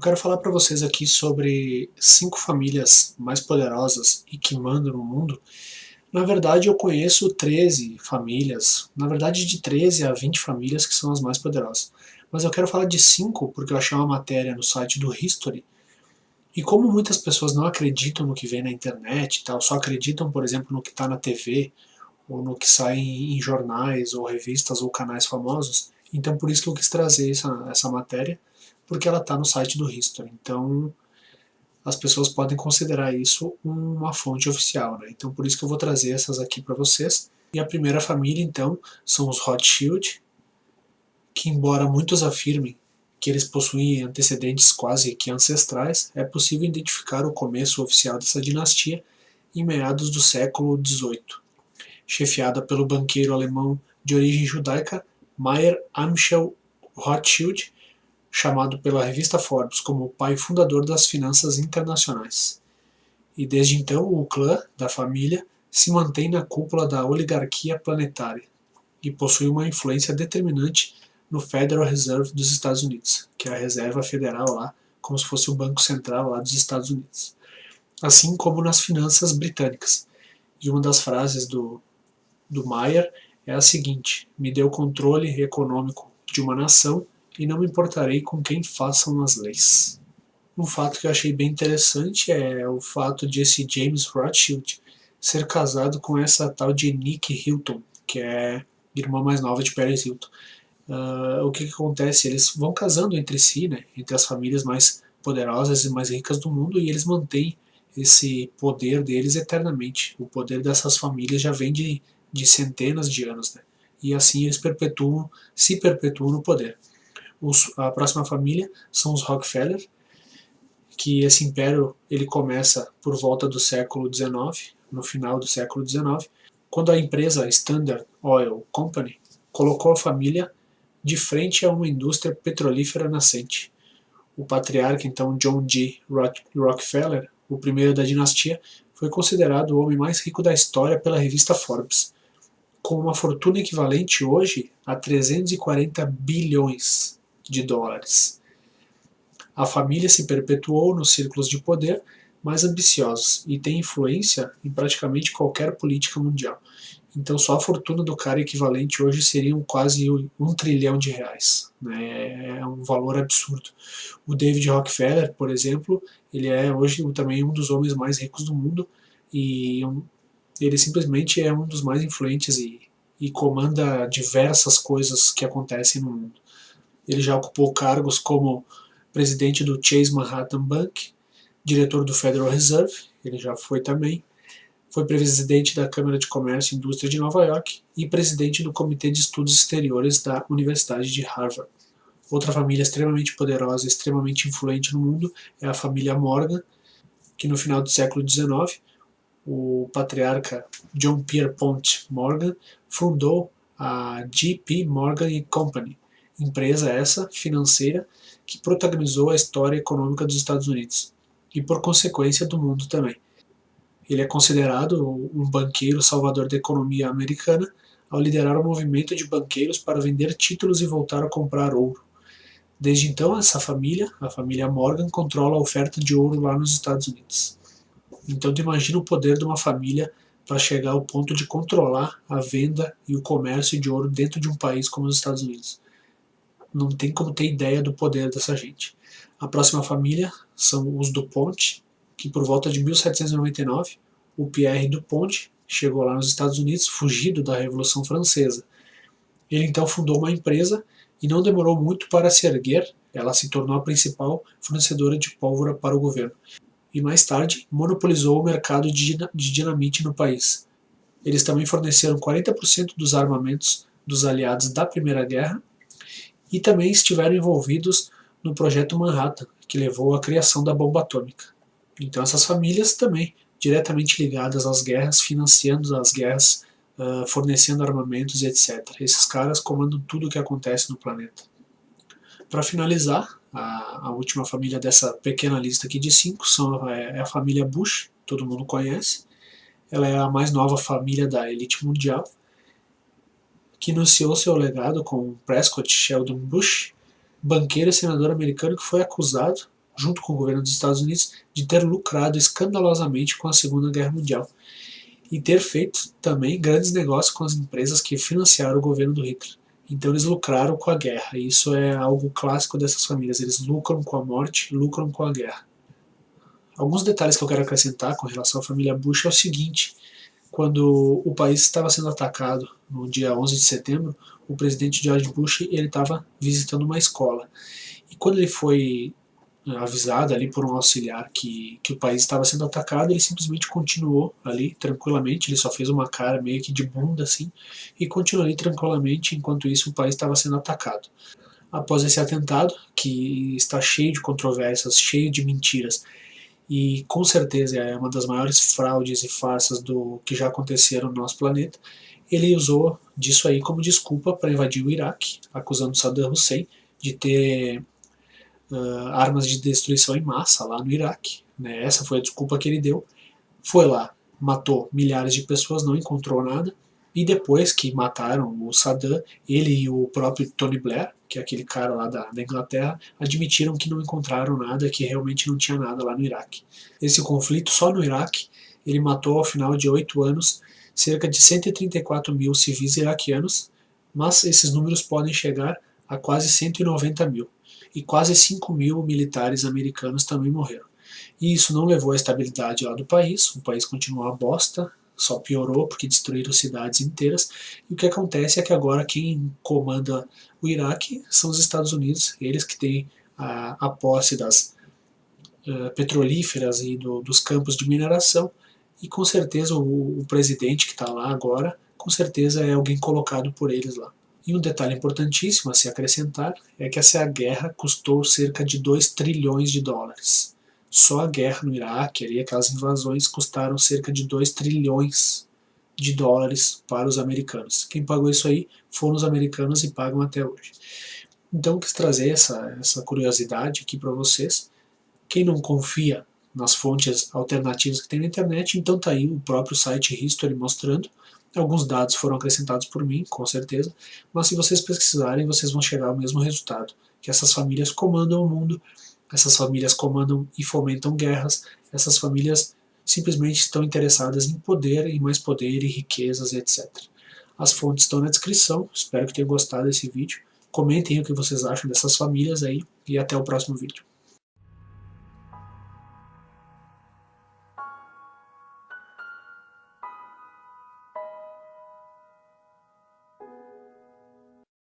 Eu quero falar para vocês aqui sobre 5 famílias mais poderosas e que mandam no mundo. Na verdade, eu conheço 13 famílias, na verdade de 13 a 20 famílias que são as mais poderosas. Mas eu quero falar de 5 porque eu achei uma matéria no site do History. E como muitas pessoas não acreditam no que vem na internet e tal, só acreditam, por exemplo, no que está na TV, ou no que sai em jornais, ou revistas, ou canais famosos, então por isso que eu quis trazer essa matéria, porque ela está no site do History. Então as pessoas podem considerar isso uma fonte oficial, né? Então por isso que eu vou trazer essas aqui para vocês. E a primeira família, então, são os Rothschild, que embora muitos afirmem que eles possuem antecedentes quase que ancestrais, é possível identificar o começo oficial dessa dinastia em meados do século XVIII, chefiada pelo banqueiro alemão de origem judaica Mayer Amschel Rothschild, chamado pela revista Forbes como o pai fundador das finanças internacionais. E desde então o clã da família se mantém na cúpula da oligarquia planetária e possui uma influência determinante no Federal Reserve dos Estados Unidos, que é a reserva federal lá, como se fosse o Banco Central lá dos Estados Unidos, assim como nas finanças britânicas. E uma das frases do Mayer é a seguinte: me dê o controle econômico de uma nação e não me importarei com quem façam as leis. Um fato que eu achei bem interessante é o fato de esse James Rothschild ser casado com essa tal de Nick Hilton, que é irmã mais nova de Paris Hilton. O que acontece? Eles vão casando entre si, né, entre as famílias mais poderosas e mais ricas do mundo, e eles mantêm esse poder deles eternamente. O poder dessas famílias já vem de centenas de anos, né? E assim eles se perpetuam no poder. A próxima família são os Rockefeller, que esse império ele começa por volta do século XIX, no final do século XIX, quando a empresa Standard Oil Company colocou a família de frente a uma indústria petrolífera nascente. O patriarca, então, John G. Rockefeller, o primeiro da dinastia, foi considerado o homem mais rico da história pela revista Forbes, com uma fortuna equivalente hoje a 340 bilhões de dólares. A família se perpetuou nos círculos de poder mais ambiciosos e tem influência em praticamente qualquer política mundial. Então só a fortuna do cara equivalente hoje seria quase R$ 1 trilhão, né? É um valor absurdo. O David Rockefeller, por exemplo, ele é hoje também um dos homens mais ricos do mundo e ele simplesmente é um dos mais influentes e comanda diversas coisas que acontecem no mundo. Ele já ocupou cargos como presidente do Chase Manhattan Bank, diretor do Federal Reserve, ele já foi também, foi presidente da Câmara de Comércio e Indústria de Nova York e presidente do Comitê de Estudos Exteriores da Universidade de Harvard. Outra família extremamente poderosa e extremamente influente no mundo é a família Morgan, que no final do século XIX, o patriarca John Pierpont Morgan fundou a J.P. Morgan Company, empresa essa financeira que protagonizou a história econômica dos Estados Unidos e, por consequência, do mundo também. Ele é considerado um banqueiro salvador da economia americana ao liderar o movimento de banqueiros para vender títulos e voltar a comprar ouro. Desde então, essa família, a família Morgan, controla a oferta de ouro lá nos Estados Unidos. Então, tu imagina o poder de uma família para chegar ao ponto de controlar a venda e o comércio de ouro dentro de um país como os Estados Unidos. Não tem como ter ideia do poder dessa gente. A próxima família são os Dupont, que por volta de 1799, o Pierre Dupont chegou lá nos Estados Unidos, fugido da Revolução Francesa. Ele então fundou uma empresa e não demorou muito para se erguer, ela se tornou a principal fornecedora de pólvora para o governo. E mais tarde monopolizou o mercado de dinamite no país. Eles também forneceram 40% dos armamentos dos aliados da Primeira Guerra e também estiveram envolvidos no Projeto Manhattan, que levou à criação da bomba atômica. Então essas famílias também diretamente ligadas às guerras, financiando as guerras, fornecendo armamentos, etc. Esses caras comandam tudo o que acontece no planeta. Para finalizar, a última família dessa pequena lista aqui de 5 é a família Bush, todo mundo conhece. Ela é a mais nova família da elite mundial, que iniciou seu legado com Prescott Sheldon Bush, banqueiro e senador americano que foi acusado junto com o governo dos Estados Unidos, de ter lucrado escandalosamente com a Segunda Guerra Mundial e ter feito também grandes negócios com as empresas que financiaram o governo do Hitler. Então eles lucraram com a guerra, e isso é algo clássico dessas famílias, eles lucram com a morte, lucram com a guerra. Alguns detalhes que eu quero acrescentar com relação à família Bush é o seguinte: quando o país estava sendo atacado no dia 11 de setembro, o presidente George Bush ele estava visitando uma escola. E quando ele foi avisado ali por um auxiliar que o país estava sendo atacado, ele simplesmente continuou ali tranquilamente, ele só fez uma cara meio que de bunda assim, e continuou ali tranquilamente enquanto isso o país estava sendo atacado. Após esse atentado, que está cheio de controvérsias, cheio de mentiras, e com certeza é uma das maiores fraudes e farsas do que já aconteceram no nosso planeta, ele usou disso aí como desculpa para invadir o Iraque, acusando Saddam Hussein de ter armas de destruição em massa lá no Iraque. Né? Essa foi a desculpa que ele deu. Foi lá, matou milhares de pessoas, não encontrou nada. E depois que mataram o Saddam, ele e o próprio Tony Blair, que é aquele cara lá da Inglaterra, admitiram que não encontraram nada, que realmente não tinha nada lá no Iraque. Esse conflito, só no Iraque, ele matou ao final de 8 anos cerca de 134 mil civis iraquianos, mas esses números podem chegar a quase 190 mil. E quase 5 mil militares americanos também morreram. E isso não levou à estabilidade lá do país, o país continuou uma bosta, só piorou porque destruíram cidades inteiras. E o que acontece é que agora quem comanda o Iraque são os Estados Unidos, eles que têm a posse das petrolíferas e dos campos de mineração. E com certeza o presidente que está lá agora, com certeza é alguém colocado por eles lá. E um detalhe importantíssimo a se acrescentar é que essa guerra custou cerca de 2 trilhões de dólares. Só a guerra no Iraque, ali, aquelas invasões, custaram cerca de 2 trilhões de dólares para os americanos. Quem pagou isso aí foram os americanos e pagam até hoje. Então, eu quis trazer essa curiosidade aqui para vocês. Quem não confia nas fontes alternativas que tem na internet, então tá aí o próprio site History mostrando. Alguns dados foram acrescentados por mim, com certeza, mas se vocês pesquisarem, vocês vão chegar ao mesmo resultado, que essas famílias comandam o mundo, essas famílias comandam e fomentam guerras, essas famílias simplesmente estão interessadas em poder, em mais poder e riquezas, etc. As fontes estão na descrição, espero que tenham gostado desse vídeo. Comentem o que vocês acham dessas famílias aí e até o próximo vídeo.